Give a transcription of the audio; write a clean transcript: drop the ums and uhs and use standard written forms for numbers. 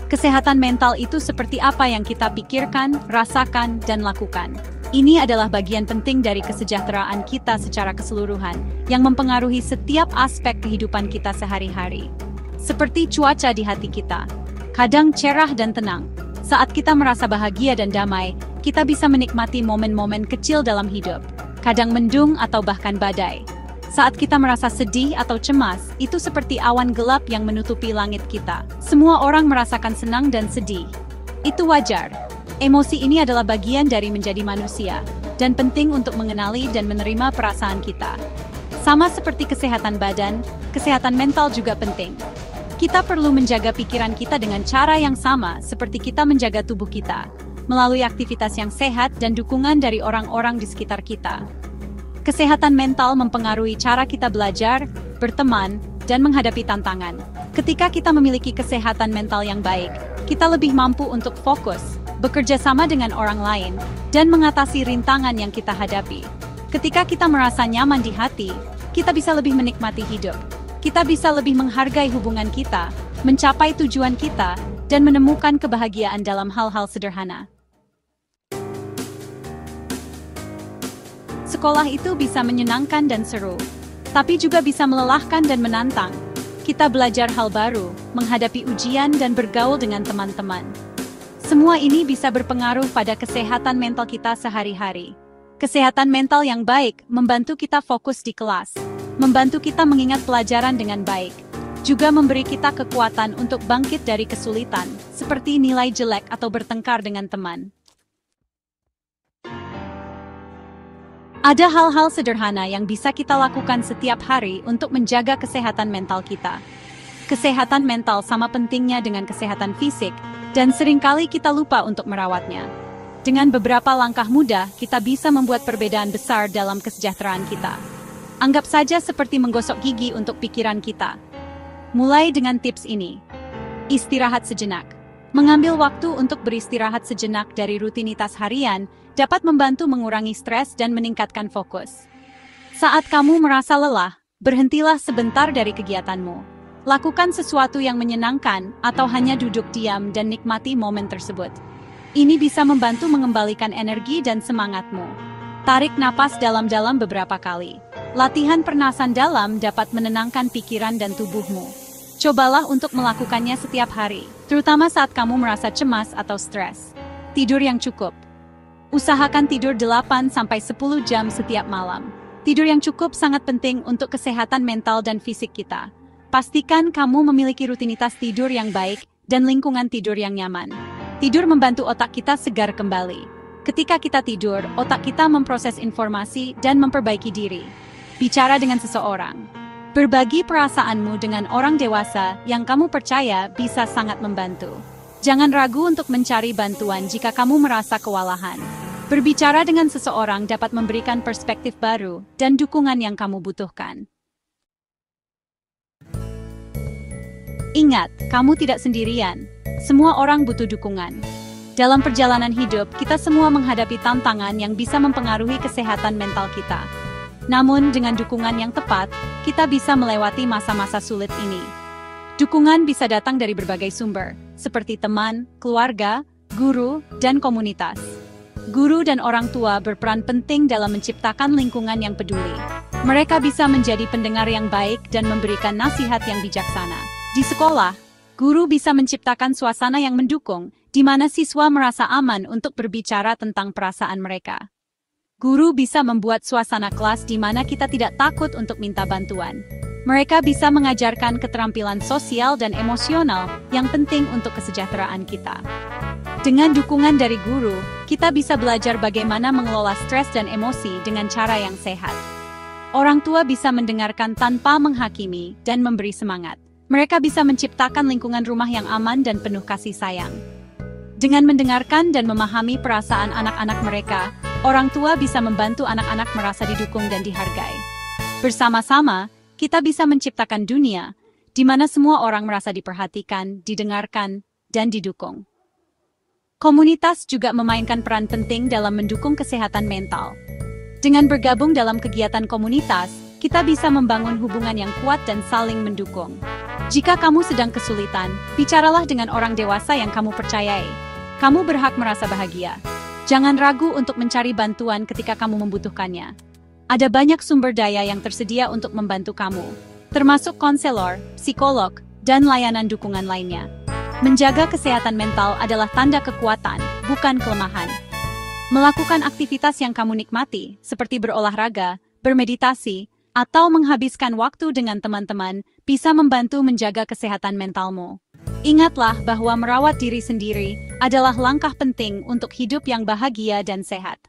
Kesehatan mental itu seperti apa yang kita pikirkan, rasakan, dan lakukan. Ini adalah bagian penting dari kesejahteraan kita secara keseluruhan, yang mempengaruhi setiap aspek kehidupan kita sehari-hari. Seperti cuaca di hati kita, kadang cerah dan tenang. Saat kita merasa bahagia dan damai, kita bisa menikmati momen-momen kecil dalam hidup. Kadang mendung atau bahkan badai. Saat kita merasa sedih atau cemas, itu seperti awan gelap yang menutupi langit kita. Semua orang merasakan senang dan sedih. Itu wajar. Emosi ini adalah bagian dari menjadi manusia, dan penting untuk mengenali dan menerima perasaan kita. Sama seperti kesehatan badan, kesehatan mental juga penting. Kita perlu menjaga pikiran kita dengan cara yang sama seperti kita menjaga tubuh kita, melalui aktivitas yang sehat dan dukungan dari orang-orang di sekitar kita. Kesehatan mental mempengaruhi cara kita belajar, berteman, dan menghadapi tantangan. Ketika kita memiliki kesehatan mental yang baik, kita lebih mampu untuk fokus, bekerja sama dengan orang lain, dan mengatasi rintangan yang kita hadapi. Ketika kita merasa nyaman di hati, kita bisa lebih menikmati hidup. Kita bisa lebih menghargai hubungan kita, mencapai tujuan kita, dan menemukan kebahagiaan dalam hal-hal sederhana. Sekolah itu bisa menyenangkan dan seru, tapi juga bisa melelahkan dan menantang. Kita belajar hal baru, menghadapi ujian dan bergaul dengan teman-teman. Semua ini bisa berpengaruh pada kesehatan mental kita sehari-hari. Kesehatan mental yang baik membantu kita fokus di kelas, membantu kita mengingat pelajaran dengan baik, juga memberi kita kekuatan untuk bangkit dari kesulitan, seperti nilai jelek atau bertengkar dengan teman. Ada hal-hal sederhana yang bisa kita lakukan setiap hari untuk menjaga kesehatan mental kita. Kesehatan mental sama pentingnya dengan kesehatan fisik, dan seringkali kita lupa untuk merawatnya. Dengan beberapa langkah mudah, kita bisa membuat perbedaan besar dalam kesejahteraan kita. Anggap saja seperti menggosok gigi untuk pikiran kita. Mulai dengan tips ini. Istirahat sejenak. Mengambil waktu untuk beristirahat sejenak dari rutinitas harian dapat membantu mengurangi stres dan meningkatkan fokus. Saat kamu merasa lelah, berhentilah sebentar dari kegiatanmu. Lakukan sesuatu yang menyenangkan atau hanya duduk diam dan nikmati momen tersebut. Ini bisa membantu mengembalikan energi dan semangatmu. Tarik napas dalam-dalam beberapa kali. Latihan pernasan dalam dapat menenangkan pikiran dan tubuhmu. Cobalah untuk melakukannya setiap hari, terutama saat kamu merasa cemas atau stres. Tidur yang cukup. Usahakan tidur 8-10 jam setiap malam. Tidur yang cukup sangat penting untuk kesehatan mental dan fisik kita. Pastikan kamu memiliki rutinitas tidur yang baik dan lingkungan tidur yang nyaman. Tidur membantu otak kita segar kembali. Ketika kita tidur, otak kita memproses informasi dan memperbaiki diri. Bicara dengan seseorang. Berbagi perasaanmu dengan orang dewasa yang kamu percaya bisa sangat membantu. Jangan ragu untuk mencari bantuan jika kamu merasa kewalahan. Berbicara dengan seseorang dapat memberikan perspektif baru dan dukungan yang kamu butuhkan. Ingat, kamu tidak sendirian. Semua orang butuh dukungan. Dalam perjalanan hidup, kita semua menghadapi tantangan yang bisa mempengaruhi kesehatan mental kita. Namun, dengan dukungan yang tepat, kita bisa melewati masa-masa sulit ini. Dukungan bisa datang dari berbagai sumber, seperti teman, keluarga, guru, dan komunitas. Guru dan orang tua berperan penting dalam menciptakan lingkungan yang peduli. Mereka bisa menjadi pendengar yang baik dan memberikan nasihat yang bijaksana. Di sekolah, guru bisa menciptakan suasana yang mendukung, di mana siswa merasa aman untuk berbicara tentang perasaan mereka. Guru bisa membuat suasana kelas di mana kita tidak takut untuk minta bantuan. Mereka bisa mengajarkan keterampilan sosial dan emosional yang penting untuk kesejahteraan kita. Dengan dukungan dari guru, kita bisa belajar bagaimana mengelola stres dan emosi dengan cara yang sehat. Orang tua bisa mendengarkan tanpa menghakimi dan memberi semangat. Mereka bisa menciptakan lingkungan rumah yang aman dan penuh kasih sayang. Dengan mendengarkan dan memahami perasaan anak-anak mereka, orang tua bisa membantu anak-anak merasa didukung dan dihargai. Bersama-sama, kita bisa menciptakan dunia di mana semua orang merasa diperhatikan, didengarkan, dan didukung. Komunitas juga memainkan peran penting dalam mendukung kesehatan mental. Dengan bergabung dalam kegiatan komunitas, kita bisa membangun hubungan yang kuat dan saling mendukung. Jika kamu sedang kesulitan, bicaralah dengan orang dewasa yang kamu percayai. Kamu berhak merasa bahagia. Jangan ragu untuk mencari bantuan ketika kamu membutuhkannya. Ada banyak sumber daya yang tersedia untuk membantu kamu, termasuk konselor, psikolog, dan layanan dukungan lainnya. Menjaga kesehatan mental adalah tanda kekuatan, bukan kelemahan. Melakukan aktivitas yang kamu nikmati, seperti berolahraga, bermeditasi, atau menghabiskan waktu dengan teman-teman, bisa membantu menjaga kesehatan mentalmu. Ingatlah bahwa merawat diri sendiri adalah langkah penting untuk hidup yang bahagia dan sehat.